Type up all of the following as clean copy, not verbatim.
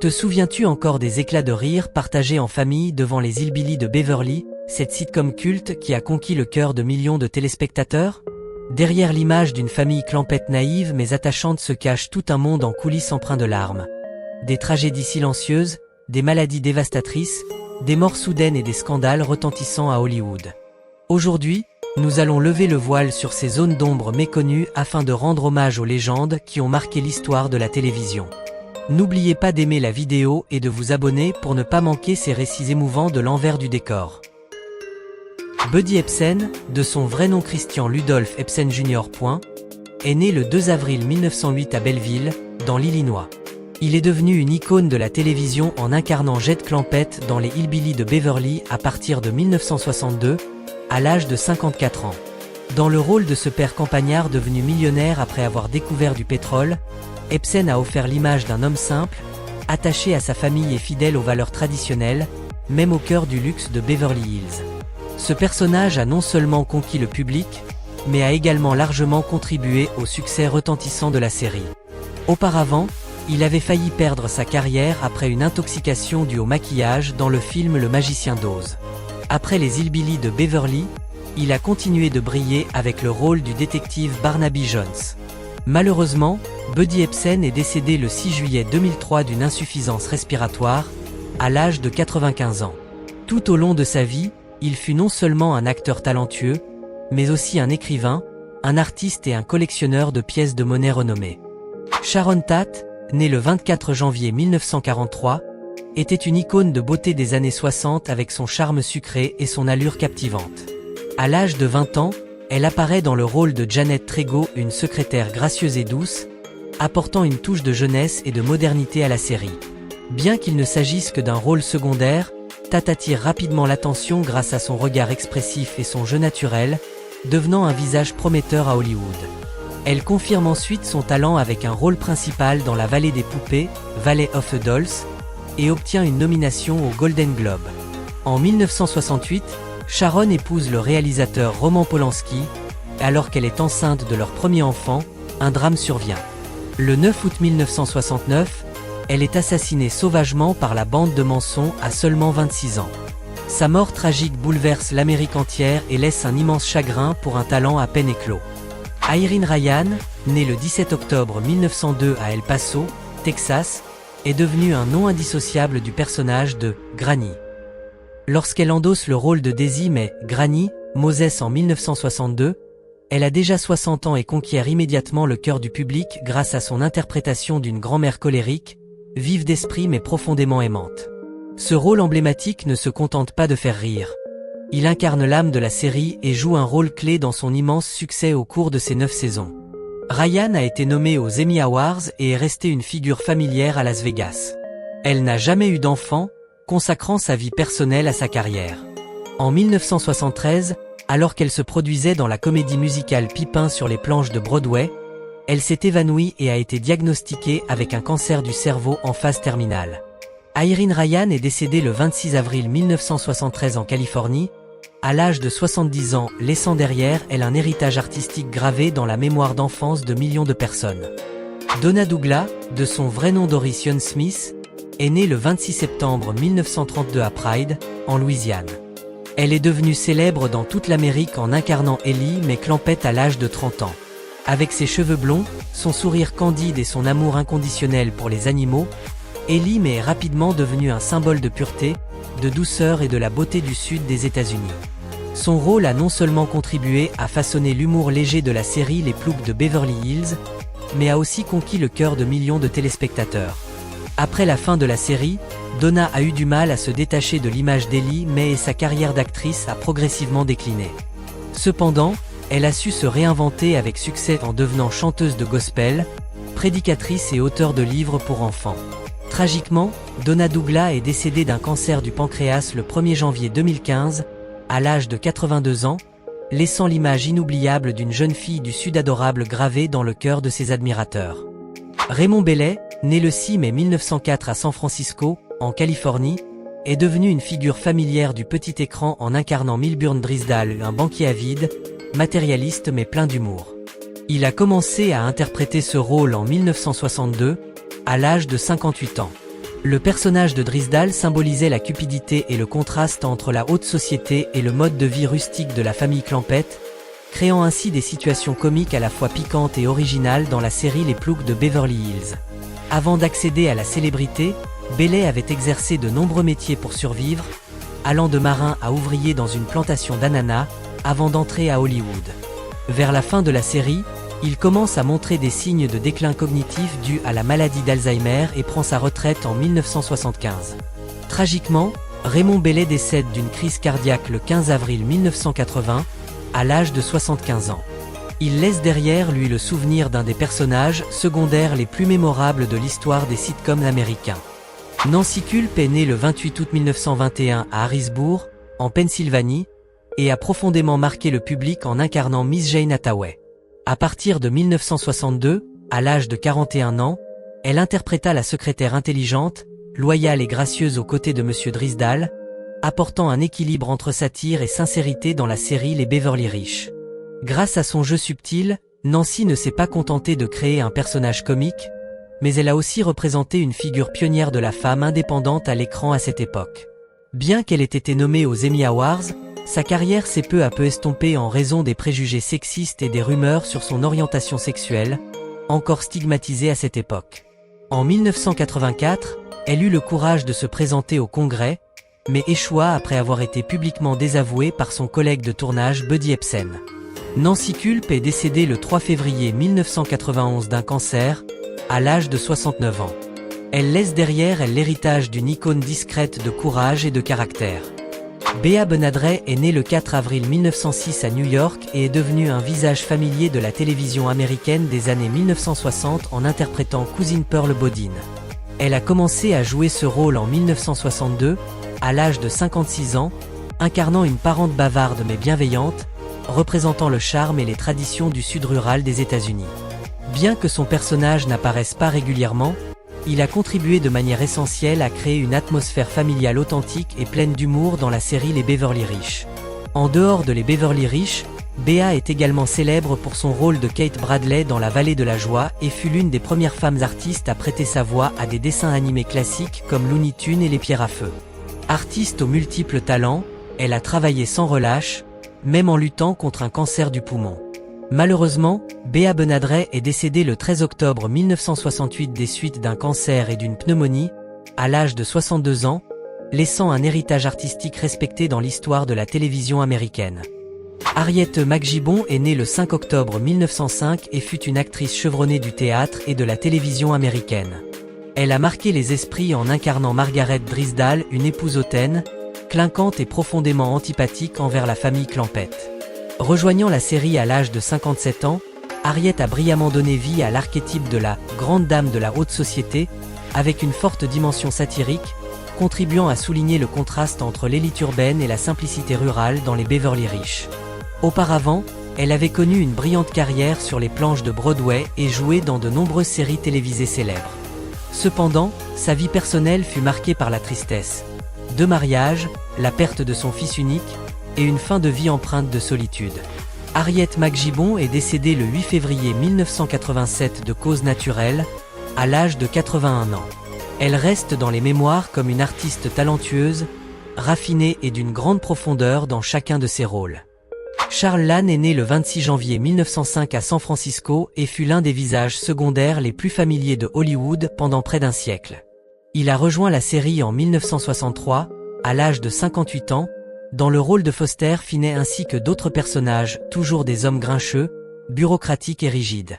Te souviens-tu encore des éclats de rire partagés en famille devant les Hillbillies de Beverly, cette sitcom culte qui a conquis le cœur de millions de téléspectateurs? Derrière l'image d'une famille clampette naïve mais attachante se cache tout un monde en coulisses empreint de larmes. Des tragédies silencieuses, des maladies dévastatrices, des morts soudaines et des scandales retentissant à Hollywood. Aujourd'hui, nous allons lever le voile sur ces zones d'ombre méconnues afin de rendre hommage aux légendes qui ont marqué l'histoire de la télévision. N'oubliez pas d'aimer la vidéo et de vous abonner pour ne pas manquer ces récits émouvants de l'envers du décor. Buddy Ebsen, de son vrai nom Christian Ludolph Ebsen Jr. est né le 2 avril 1908 à Belleville, dans l'Illinois. Il est devenu une icône de la télévision en incarnant Jed Clampett dans les Hillbillies de Beverly à partir de 1962, à l'âge de 54 ans. Dans le rôle de ce père campagnard devenu millionnaire après avoir découvert du pétrole, Ebsen a offert l'image d'un homme simple, attaché à sa famille et fidèle aux valeurs traditionnelles, même au cœur du luxe de Beverly Hills. Ce personnage a non seulement conquis le public, mais a également largement contribué au succès retentissant de la série. Auparavant, il avait failli perdre sa carrière après une intoxication due au maquillage dans le film Le Magicien d'Oz. Après les Hillbillies de Beverly, il a continué de briller avec le rôle du détective Barnaby Jones. Malheureusement, Buddy Ebsen est décédé le 6 juillet 2003 d'une insuffisance respiratoire, à l'âge de 95 ans. Tout au long de sa vie, il fut non seulement un acteur talentueux, mais aussi un écrivain, un artiste et un collectionneur de pièces de monnaie renommées. Sharon Tate, née le 24 janvier 1943, était une icône de beauté des années 60 avec son charme sucré et son allure captivante. À l'âge de 20 ans, elle apparaît dans le rôle de Janet Trego, une secrétaire gracieuse et douce, apportant une touche de jeunesse et de modernité à la série. Bien qu'il ne s'agisse que d'un rôle secondaire, Tate attire rapidement l'attention grâce à son regard expressif et son jeu naturel, devenant un visage prometteur à Hollywood. Elle confirme ensuite son talent avec un rôle principal dans La Vallée des poupées, Valley of the Dolls, et obtient une nomination au Golden Globe. En 1968, Sharon épouse le réalisateur Roman Polanski. Alors qu'elle est enceinte de leur premier enfant, un drame survient. Le 9 août 1969, elle est assassinée sauvagement par la bande de Manson à seulement 26 ans. Sa mort tragique bouleverse l'Amérique entière et laisse un immense chagrin pour un talent à peine éclos. Irene Ryan, née le 17 octobre 1902 à El Paso, Texas, est devenue un nom indissociable du personnage de Granny. Lorsqu'elle endosse le rôle de Daisy mais Granny, Moses en 1962, elle a déjà 60 ans et conquiert immédiatement le cœur du public grâce à son interprétation d'une grand-mère colérique, vive d'esprit mais profondément aimante. Ce rôle emblématique ne se contente pas de faire rire. Il incarne l'âme de la série et joue un rôle clé dans son immense succès au cours de ses 9 saisons. Ryan a été nommée aux Emmy Awards et est restée une figure familière à Las Vegas. Elle n'a jamais eu d'enfant, consacrant sa vie personnelle à sa carrière. En 1973, alors qu'elle se produisait dans la comédie musicale Pipin sur les planches de Broadway, elle s'est évanouie et a été diagnostiquée avec un cancer du cerveau en phase terminale. Irene Ryan est décédée le 26 avril 1973 en Californie, à l'âge de 70 ans, laissant derrière elle un héritage artistique gravé dans la mémoire d'enfance de millions de personnes. Donna Douglas, de son vrai nom Doris Young Smith, est née le 26 septembre 1932 à Pride, en Louisiane. Elle est devenue célèbre dans toute l'Amérique en incarnant Ellie Mae Clampett à l'âge de 30 ans. Avec ses cheveux blonds, son sourire candide et son amour inconditionnel pour les animaux, Ellie Mae est rapidement devenue un symbole de pureté, de douceur et de la beauté du sud des États-Unis. Son rôle a non seulement contribué à façonner l'humour léger de la série Les Ploucs de Beverly Hills, mais a aussi conquis le cœur de millions de téléspectateurs. Après la fin de la série, Donna a eu du mal à se détacher de l'image d'Ellie Mae et sa carrière d'actrice a progressivement décliné. Cependant, elle a su se réinventer avec succès en devenant chanteuse de gospel, prédicatrice et auteure de livres pour enfants. Tragiquement, Donna Douglas est décédée d'un cancer du pancréas le 1er janvier 2015, à l'âge de 82 ans, laissant l'image inoubliable d'une jeune fille du Sud adorable gravée dans le cœur de ses admirateurs. Raymond Bellet, né le 6 mai 1904 à San Francisco, en Californie, est devenu une figure familière du petit écran en incarnant Milburn Drysdale, un banquier avide, matérialiste mais plein d'humour. Il a commencé à interpréter ce rôle en 1962, à l'âge de 58 ans. Le personnage de Drysdale symbolisait la cupidité et le contraste entre la haute société et le mode de vie rustique de la famille Clampett, créant ainsi des situations comiques à la fois piquantes et originales dans la série Les Ploucs de Beverly Hills. Avant d'accéder à la célébrité, Bailey avait exercé de nombreux métiers pour survivre, allant de marin à ouvrier dans une plantation d'ananas, avant d'entrer à Hollywood. Vers la fin de la série, il commence à montrer des signes de déclin cognitif dû à la maladie d'Alzheimer et prend sa retraite en 1975. Tragiquement, Raymond Bailey décède d'une crise cardiaque le 15 avril 1980, à l'âge de 75 ans. Il laisse derrière lui le souvenir d'un des personnages secondaires les plus mémorables de l'histoire des sitcoms américains. Nancy Kulp est née le 28 août 1921 à Harrisburg, en Pennsylvanie, et a profondément marqué le public en incarnant Miss Jane Hathaway. À partir de 1962, à l'âge de 41 ans, elle interpréta la secrétaire intelligente, loyale et gracieuse aux côtés de M. Drysdale, apportant un équilibre entre satire et sincérité dans la série Les Beverly Riches. Grâce à son jeu subtil, Nancy ne s'est pas contentée de créer un personnage comique, mais elle a aussi représenté une figure pionnière de la femme indépendante à l'écran à cette époque. Bien qu'elle ait été nommée aux Emmy Awards, sa carrière s'est peu à peu estompée en raison des préjugés sexistes et des rumeurs sur son orientation sexuelle, encore stigmatisée à cette époque. En 1984, elle eut le courage de se présenter au Congrès, mais échoua après avoir été publiquement désavouée par son collègue de tournage Buddy Ebsen. Nancy Kulp est décédée le 3 février 1991 d'un cancer, à l'âge de 69 ans. Elle laisse derrière elle l'héritage d'une icône discrète de courage et de caractère. Bea Benaderet est née le 4 avril 1906 à New York et est devenue un visage familier de la télévision américaine des années 1960 en interprétant Cousine Pearl Bodine. Elle a commencé à jouer ce rôle en 1962, à l'âge de 56 ans, incarnant une parente bavarde mais bienveillante, représentant le charme et les traditions du sud rural des États-Unis. Bien que son personnage n'apparaisse pas régulièrement, il a contribué de manière essentielle à créer une atmosphère familiale authentique et pleine d'humour dans la série Les Beverly Riches. En dehors de Les Beverly Riches, Bea est également célèbre pour son rôle de Kate Bradley dans La Vallée de la Joie et fut l'une des premières femmes artistes à prêter sa voix à des dessins animés classiques comme Looney Tunes et Les Pierres à Feu. Artiste aux multiples talents, elle a travaillé sans relâche, même en luttant contre un cancer du poumon. Malheureusement, Bea Benaderet est décédée le 13 octobre 1968 des suites d'un cancer et d'une pneumonie, à l'âge de 62 ans, laissant un héritage artistique respecté dans l'histoire de la télévision américaine. Harriet McGibbon est née le 5 octobre 1905 et fut une actrice chevronnée du théâtre et de la télévision américaine. Elle a marqué les esprits en incarnant Margaret Drysdale, une épouse hautaine, clinquante et profondément antipathique envers la famille Clampett. Rejoignant la série à l'âge de 57 ans, Harriet a brillamment donné vie à l'archétype de la « grande dame de la haute société », avec une forte dimension satirique, contribuant à souligner le contraste entre l'élite urbaine et la simplicité rurale dans les Beverly Riches. Auparavant, elle avait connu une brillante carrière sur les planches de Broadway et joué dans de nombreuses séries télévisées célèbres. Cependant, sa vie personnelle fut marquée par la tristesse. 2 mariages, la perte de son fils unique, et une fin de vie empreinte de solitude. Harriet McGibbon est décédée le 8 février 1987 de cause naturelle, à l'âge de 81 ans. Elle reste dans les mémoires comme une artiste talentueuse, raffinée et d'une grande profondeur dans chacun de ses rôles. Charles Lann est né le 26 janvier 1905 à San Francisco et fut l'un des visages secondaires les plus familiers de Hollywood pendant près d'un siècle. Il a rejoint la série en 1963, à l'âge de 58 ans, dans le rôle de Foster Finney ainsi que d'autres personnages, toujours des hommes grincheux, bureaucratiques et rigides.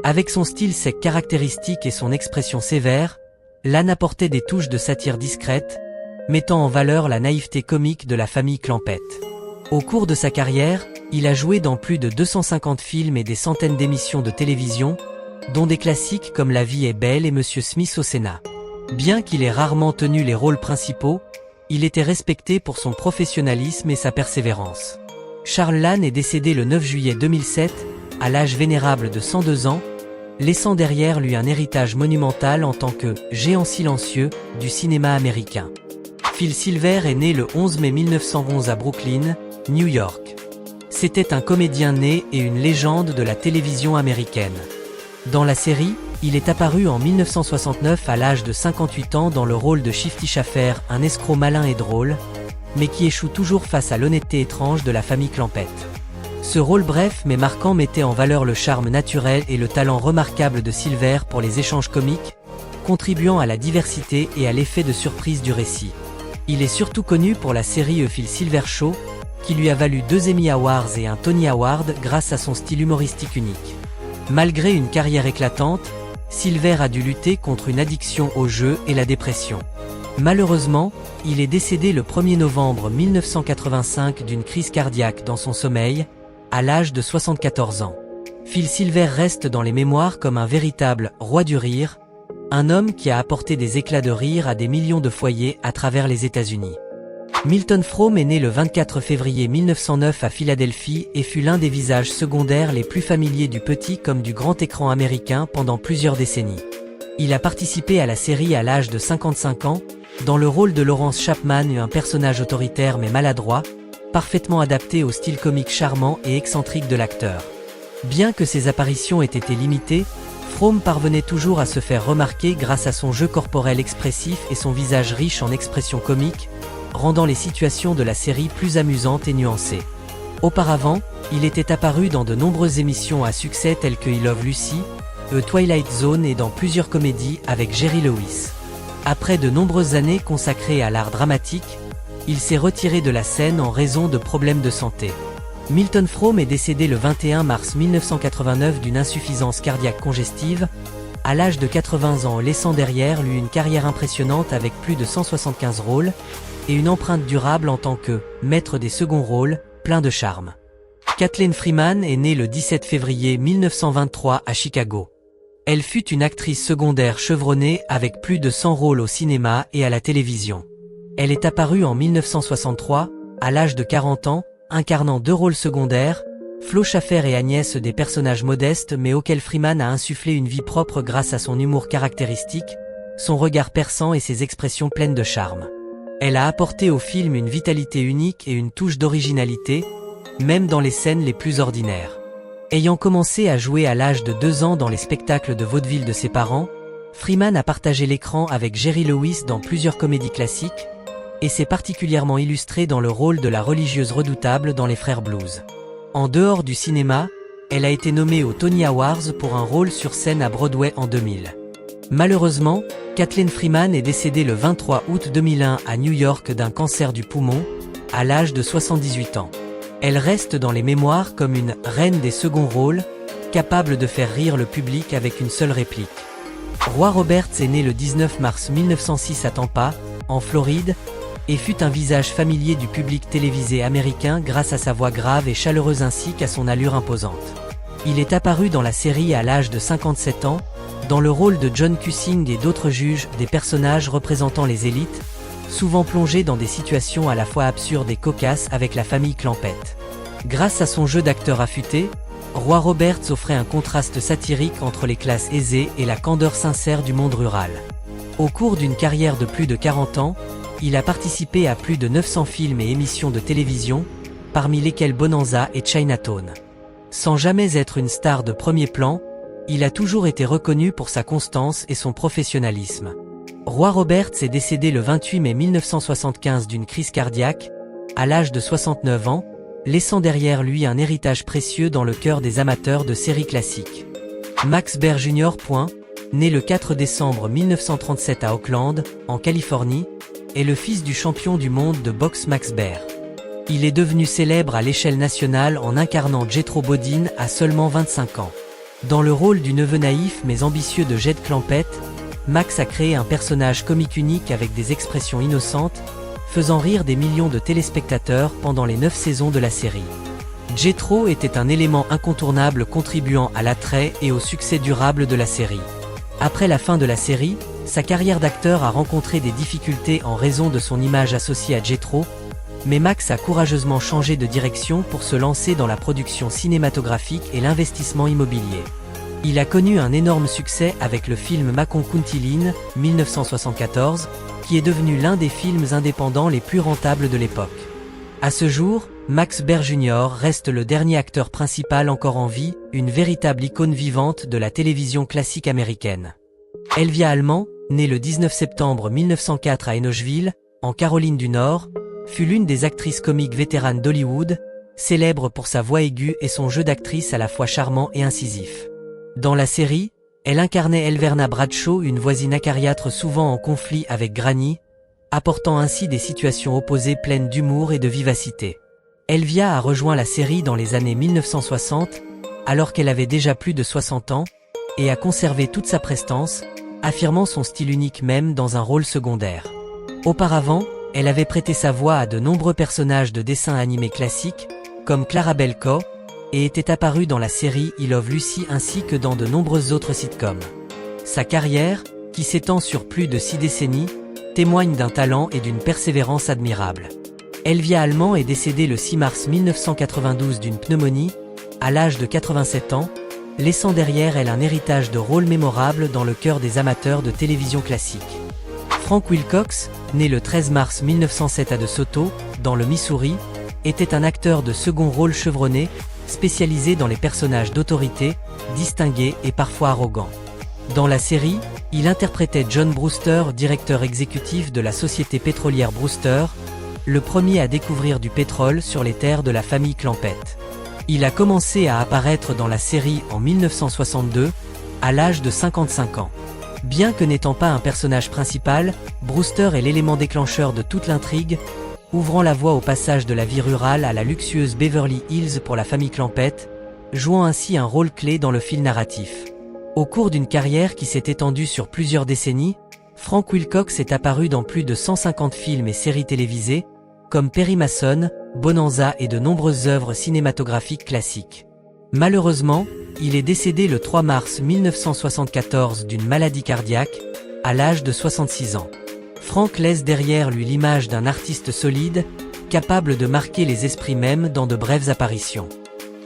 Avec son style sec caractéristique et son expression sévère, Lann apportait des touches de satire discrète, mettant en valeur la naïveté comique de la famille Clampett. Au cours de sa carrière, il a joué dans plus de 250 films et des centaines d'émissions de télévision, dont des classiques comme La vie est belle et Monsieur Smith au Sénat. Bien qu'il ait rarement tenu les rôles principaux, il était respecté pour son professionnalisme et sa persévérance. Charles Lann est décédé le 9 juillet 2007, à l'âge vénérable de 102 ans, laissant derrière lui un héritage monumental en tant que « géant silencieux » du cinéma américain. Phil Silver est né le 11 mai 1911 à Brooklyn, New York. C'était un comédien né et une légende de la télévision américaine. Dans la série, Il est apparu en 1969 à l'âge de 58 ans dans le rôle de Shifty Schaffer, un escroc malin et drôle, mais qui échoue toujours face à l'honnêteté étrange de la famille Clampett. Ce rôle bref mais marquant mettait en valeur le charme naturel et le talent remarquable de Silver pour les échanges comiques, contribuant à la diversité et à l'effet de surprise du récit. Il est surtout connu pour la série A Phil Silver Show, qui lui a valu 2 Emmy Awards et un Tony Award grâce à son style humoristique unique. Malgré une carrière éclatante, Silver a dû lutter contre une addiction au jeu et la dépression. Malheureusement, il est décédé le 1er novembre 1985 d'une crise cardiaque dans son sommeil, à l'âge de 74 ans. Phil Silver reste dans les mémoires comme un véritable « roi du rire », un homme qui a apporté des éclats de rire à des millions de foyers à travers les États-Unis. Milton Frome est né le 24 février 1909 à Philadelphie et fut l'un des visages secondaires les plus familiers du petit comme du grand écran américain pendant plusieurs décennies. Il a participé à la série à l'âge de 55 ans, dans le rôle de Lawrence Chapman, un personnage autoritaire mais maladroit, parfaitement adapté au style comique charmant et excentrique de l'acteur. Bien que ses apparitions aient été limitées, Frome parvenait toujours à se faire remarquer grâce à son jeu corporel expressif et son visage riche en expressions comiques, rendant les situations de la série plus amusantes et nuancées. Auparavant, il était apparu dans de nombreuses émissions à succès telles que I Love Lucy, The Twilight Zone et dans plusieurs comédies avec Jerry Lewis. Après de nombreuses années consacrées à l'art dramatique, il s'est retiré de la scène en raison de problèmes de santé. Milton Frome est décédé le 21 mars 1989 d'une insuffisance cardiaque congestive, à l'âge de 80 ans, laissant derrière lui une carrière impressionnante avec plus de 175 rôles, et une empreinte durable en tant que « maître des seconds rôles », plein de charme. Kathleen Freeman est née le 17 février 1923 à Chicago. Elle fut une actrice secondaire chevronnée avec plus de 100 rôles au cinéma et à la télévision. Elle est apparue en 1963, à l'âge de 40 ans, incarnant 2 rôles secondaires, Flo Schaffer et Agnès, des personnages modestes mais auxquels Freeman a insufflé une vie propre grâce à son humour caractéristique, son regard perçant et ses expressions pleines de charme. Elle a apporté au film une vitalité unique et une touche d'originalité, même dans les scènes les plus ordinaires. Ayant commencé à jouer à l'âge de 2 ans dans les spectacles de vaudeville de ses parents, Freeman a partagé l'écran avec Jerry Lewis dans plusieurs comédies classiques, et s'est particulièrement illustrée dans le rôle de la religieuse redoutable dans Les Frères Blues. En dehors du cinéma, elle a été nommée aux Tony Awards pour un rôle sur scène à Broadway en 2000. Malheureusement, Kathleen Freeman est décédée le 23 août 2001 à New York d'un cancer du poumon, à l'âge de 78 ans. Elle reste dans les mémoires comme une « reine des seconds rôles », capable de faire rire le public avec une seule réplique. Roy Roberts est né le 19 mars 1906 à Tampa, en Floride, et fut un visage familier du public télévisé américain grâce à sa voix grave et chaleureuse ainsi qu'à son allure imposante. Il est apparu dans la série à l'âge de 57 ans, dans le rôle de John Cussing et d'autres juges, des personnages représentant les élites, souvent plongés dans des situations à la fois absurdes et cocasses avec la famille Clampett. Grâce à son jeu d'acteur affûté, Roy Roberts offrait un contraste satirique entre les classes aisées et la candeur sincère du monde rural. Au cours d'une carrière de plus de 40 ans, il a participé à plus de 900 films et émissions de télévision, parmi lesquels Bonanza et Chinatown. Sans jamais être une star de premier plan, il a toujours été reconnu pour sa constance et son professionnalisme. Roy Roberts est décédé le 28 mai 1975 d'une crise cardiaque, à l'âge de 69 ans, laissant derrière lui un héritage précieux dans le cœur des amateurs de séries classiques. Max Baer Jr. Né le 4 décembre 1937 à Oakland, en Californie, est le fils du champion du monde de boxe Max Baer. Il est devenu célèbre à l'échelle nationale en incarnant Jethro Bodine à seulement 25 ans. Dans le rôle du neveu naïf mais ambitieux de Jed Clampett, Max a créé un personnage comique unique avec des expressions innocentes, faisant rire des millions de téléspectateurs pendant les 9 saisons de la série. Jethro était un élément incontournable contribuant à l'attrait et au succès durable de la série. Après la fin de la série, sa carrière d'acteur a rencontré des difficultés en raison de son image associée à Jethro, mais Max a courageusement changé de direction pour se lancer dans la production cinématographique et l'investissement immobilier. Il a connu un énorme succès avec le film Maconkuntilin, 1974, qui est devenu l'un des films indépendants les plus rentables de l'époque. À ce jour, Max Baer Jr. reste le dernier acteur principal encore en vie, une véritable icône vivante de la télévision classique américaine. Elvia Allman, née le 19 septembre 1904 à Enochville, en Caroline du Nord, fut l'une des actrices comiques vétéranes d'Hollywood, célèbre pour sa voix aiguë et son jeu d'actrice à la fois charmant et incisif. Dans la série, elle incarnait Elverna Bradshaw, une voisine acariâtre souvent en conflit avec Granny, apportant ainsi des situations opposées pleines d'humour et de vivacité. Elvia a rejoint la série dans les années 1960, alors qu'elle avait déjà plus de 60 ans, et a conservé toute sa prestance, affirmant son style unique même dans un rôle secondaire. Auparavant, elle avait prêté sa voix à de nombreux personnages de dessins animés classiques, comme Clarabelle Koo, et était apparue dans la série I Love Lucy ainsi que dans de nombreuses autres sitcoms. Sa carrière, qui s'étend sur plus de 6 décennies, témoigne d'un talent et d'une persévérance admirables. Elvia Allman est décédée le 6 mars 1992 d'une pneumonie, à l'âge de 87 ans, laissant derrière elle un héritage de rôles mémorables dans le cœur des amateurs de télévision classique. Frank Wilcox, né le 13 mars 1907 à De Soto, dans le Missouri, était un acteur de second rôle chevronné, spécialisé dans les personnages d'autorité, distingués et parfois arrogants. Dans la série, il interprétait John Brewster, directeur exécutif de la société pétrolière Brewster, le premier à découvrir du pétrole sur les terres de la famille Clampett. Il a commencé à apparaître dans la série en 1962, à l'âge de 55 ans. Bien que n'étant pas un personnage principal, Brewster est l'élément déclencheur de toute l'intrigue, ouvrant la voie au passage de la vie rurale à la luxueuse Beverly Hills pour la famille Clampett, jouant ainsi un rôle clé dans le fil narratif. Au cours d'une carrière qui s'est étendue sur plusieurs décennies, Frank Wilcox est apparu dans plus de 150 films et séries télévisées, comme Perry Mason, Bonanza et de nombreuses œuvres cinématographiques classiques. Malheureusement, il est décédé le 3 mars 1974 d'une maladie cardiaque, à l'âge de 66 ans. Frank laisse derrière lui l'image d'un artiste solide, capable de marquer les esprits même dans de brèves apparitions.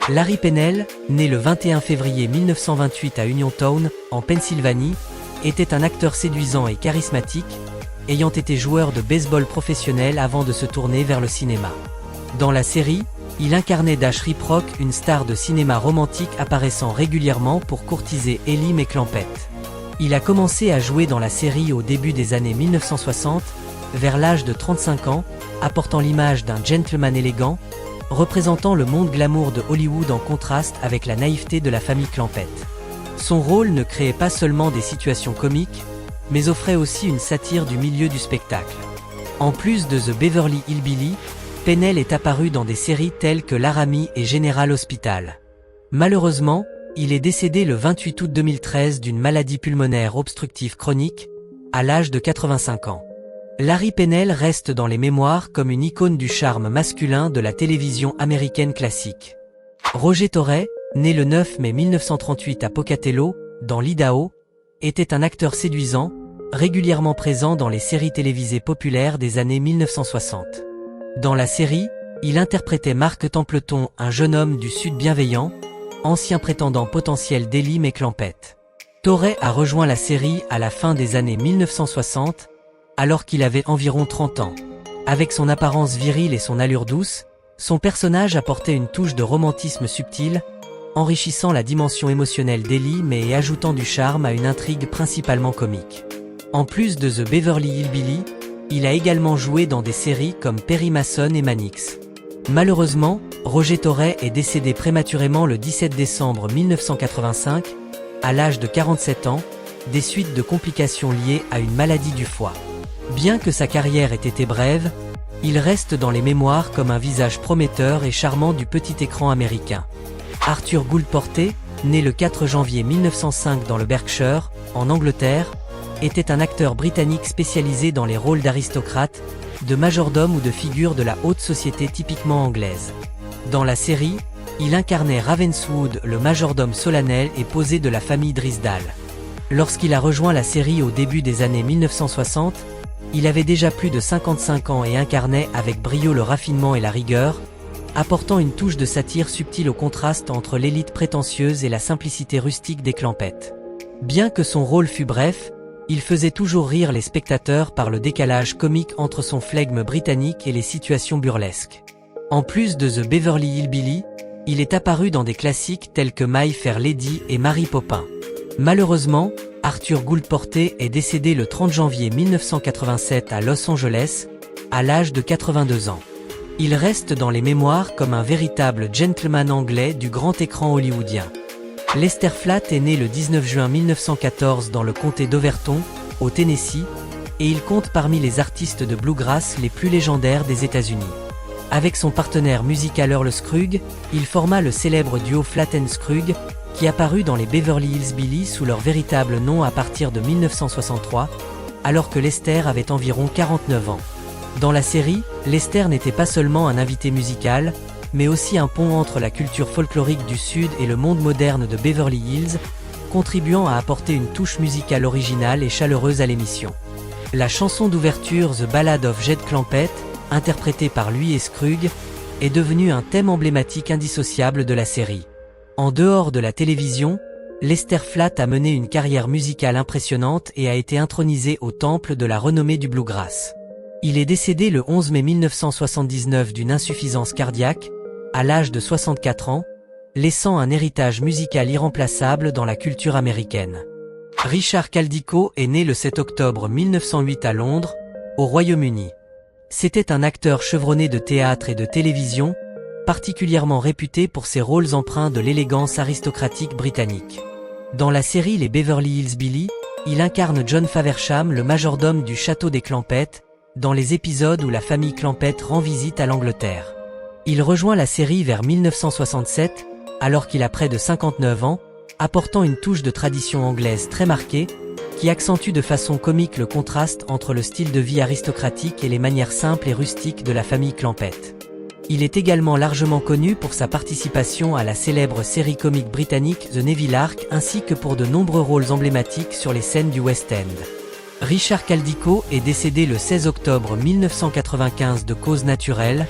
Larry Pennell, né le 21 février 1928 à Uniontown, en Pennsylvanie, était un acteur séduisant et charismatique, ayant été joueur de baseball professionnel avant de se tourner vers le cinéma. Dans la série, il incarnait Dash Riprock, une star de cinéma romantique apparaissant régulièrement pour courtiser Ellie Mae Clampett. Il a commencé à jouer dans la série au début des années 1960, vers l'âge de 35 ans, apportant l'image d'un gentleman élégant, représentant le monde glamour de Hollywood en contraste avec la naïveté de la famille Clampett. Son rôle ne créait pas seulement des situations comiques, mais offrait aussi une satire du milieu du spectacle. En plus de The Beverly Hillbillies, Pennell est apparu dans des séries telles que Laramie et General Hospital. Malheureusement, il est décédé le 28 août 2013 d'une maladie pulmonaire obstructive chronique, à l'âge de 85 ans. Larry Pennell reste dans les mémoires comme une icône du charme masculin de la télévision américaine classique. Roger Torrey, né le 9 mai 1938 à Pocatello, dans l'Idaho, était un acteur séduisant, régulièrement présent dans les séries télévisées populaires des années 1960. Dans la série, il interprétait Mark Templeton, un jeune homme du Sud bienveillant, ancien prétendant potentiel d'Ellie Mae Clampett. Torrey a rejoint la série à la fin des années 1960, alors qu'il avait environ 30 ans. Avec son apparence virile et son allure douce, son personnage apportait une touche de romantisme subtil, enrichissant la dimension émotionnelle d'Ellie mais et ajoutant du charme à une intrigue principalement comique. En plus de The Beverly Hillbillies, il a également joué dans des séries comme Perry Mason et Mannix. Malheureusement, Roger Torrey est décédé prématurément le 17 décembre 1985, à l'âge de 47 ans, des suites de complications liées à une maladie du foie. Bien que sa carrière ait été brève, il reste dans les mémoires comme un visage prometteur et charmant du petit écran américain. Arthur Gould Porter, né le 4 janvier 1905 dans le Berkshire, en Angleterre, était un acteur britannique spécialisé dans les rôles d'aristocrate, de majordome ou de figure de la haute société typiquement anglaise. Dans la série, il incarnait Ravenswood, le majordome solennel et posé de la famille Drysdale. Lorsqu'il a rejoint la série au début des années 1960, il avait déjà plus de 55 ans et incarnait avec brio le raffinement et la rigueur, apportant une touche de satire subtile au contraste entre l'élite prétentieuse et la simplicité rustique des Clampett. Bien que son rôle fût bref, il faisait toujours rire les spectateurs par le décalage comique entre son flegme britannique et les situations burlesques. En plus de The Beverly Hillbillies, il est apparu dans des classiques tels que My Fair Lady et Mary Poppins. Malheureusement, Arthur Gould Porter est décédé le 30 janvier 1987 à Los Angeles, à l'âge de 82 ans. Il reste dans les mémoires comme un véritable gentleman anglais du grand écran hollywoodien. Lester Flatt est né le 19 juin 1914 dans le comté d'Overton, au Tennessee, et il compte parmi les artistes de bluegrass les plus légendaires des États-Unis. Avec son partenaire musical Earl Scruggs, il forma le célèbre duo Flatt & Scruggs, qui apparut dans les Beverly Hillbillies sous leur véritable nom à partir de 1963, alors que Lester avait environ 49 ans. Dans la série, Lester n'était pas seulement un invité musical, mais aussi un pont entre la culture folklorique du Sud et le monde moderne de Beverly Hills, contribuant à apporter une touche musicale originale et chaleureuse à l'émission. La chanson d'ouverture The Ballad of Jed Clampett, interprétée par lui et Scruggs, est devenue un thème emblématique indissociable de la série. En dehors de la télévision, Lester Flatt a mené une carrière musicale impressionnante et a été intronisé au temple de la renommée du bluegrass. Il est décédé le 11 mai 1979 d'une insuffisance cardiaque, à l'âge de 64 ans, laissant un héritage musical irremplaçable dans la culture américaine. Richard Caldicot est né le 7 octobre 1908 à Londres, au Royaume-Uni. C'était un acteur chevronné de théâtre et de télévision, particulièrement réputé pour ses rôles empreints de l'élégance aristocratique britannique. Dans la série Les Beverly Hillbillies, il incarne John Faversham, le majordome du château des Clampett, dans les épisodes où la famille Clampett rend visite à l'Angleterre. Il rejoint la série vers 1967, alors qu'il a près de 59 ans, apportant une touche de tradition anglaise très marquée, qui accentue de façon comique le contraste entre le style de vie aristocratique et les manières simples et rustiques de la famille Clampett. Il est également largement connu pour sa participation à la célèbre série comique britannique The Neville Ark ainsi que pour de nombreux rôles emblématiques sur les scènes du West End. Richard Caldicot est décédé le 16 octobre 1995 de cause naturelle,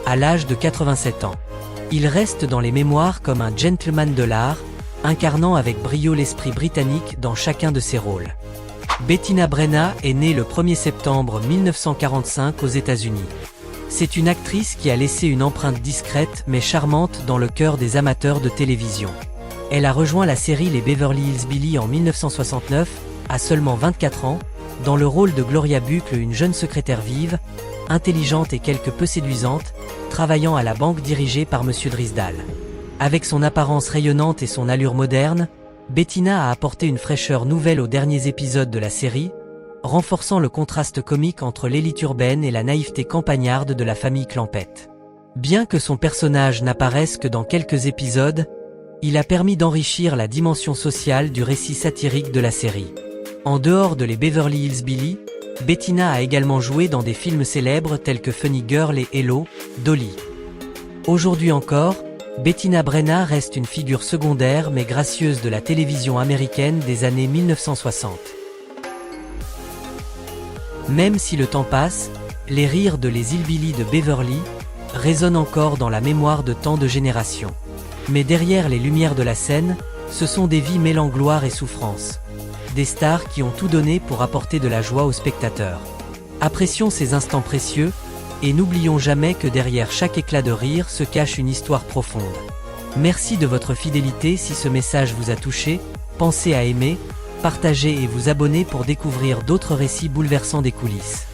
à l'âge de 87 ans. Il reste dans les mémoires comme un gentleman de l'art, incarnant avec brio l'esprit britannique dans chacun de ses rôles. Bettina Brenna est née le 1er septembre 1945 aux États-Unis. C'est une actrice qui a laissé une empreinte discrète mais charmante dans le cœur des amateurs de télévision. Elle a rejoint la série Les Beverly Hillbillies en 1969, à seulement 24 ans, dans le rôle de Gloria Buckle, une jeune secrétaire vive, intelligente et quelque peu séduisante, travaillant à la banque dirigée par Monsieur Drisdale. Avec son apparence rayonnante et son allure moderne, Bettina a apporté une fraîcheur nouvelle aux derniers épisodes de la série, renforçant le contraste comique entre l'élite urbaine et la naïveté campagnarde de la famille Clampett. Bien que son personnage n'apparaisse que dans quelques épisodes, il a permis d'enrichir la dimension sociale du récit satirique de la série. En dehors de les Beverly Hillbillies, Bettina a également joué dans des films célèbres tels que Funny Girl et Hello, Dolly. Aujourd'hui encore, Bettina Brenna reste une figure secondaire mais gracieuse de la télévision américaine des années 1960. Même si le temps passe, les rires de les Hillbillies de Beverly résonnent encore dans la mémoire de tant de générations. Mais derrière les lumières de la scène, ce sont des vies mêlant gloire et souffrance. Des stars qui ont tout donné pour apporter de la joie aux spectateurs. Apprécions ces instants précieux, et n'oublions jamais que derrière chaque éclat de rire se cache une histoire profonde. Merci de votre fidélité. Si ce message vous a touché, pensez à aimer, partager et vous abonner pour découvrir d'autres récits bouleversants des coulisses.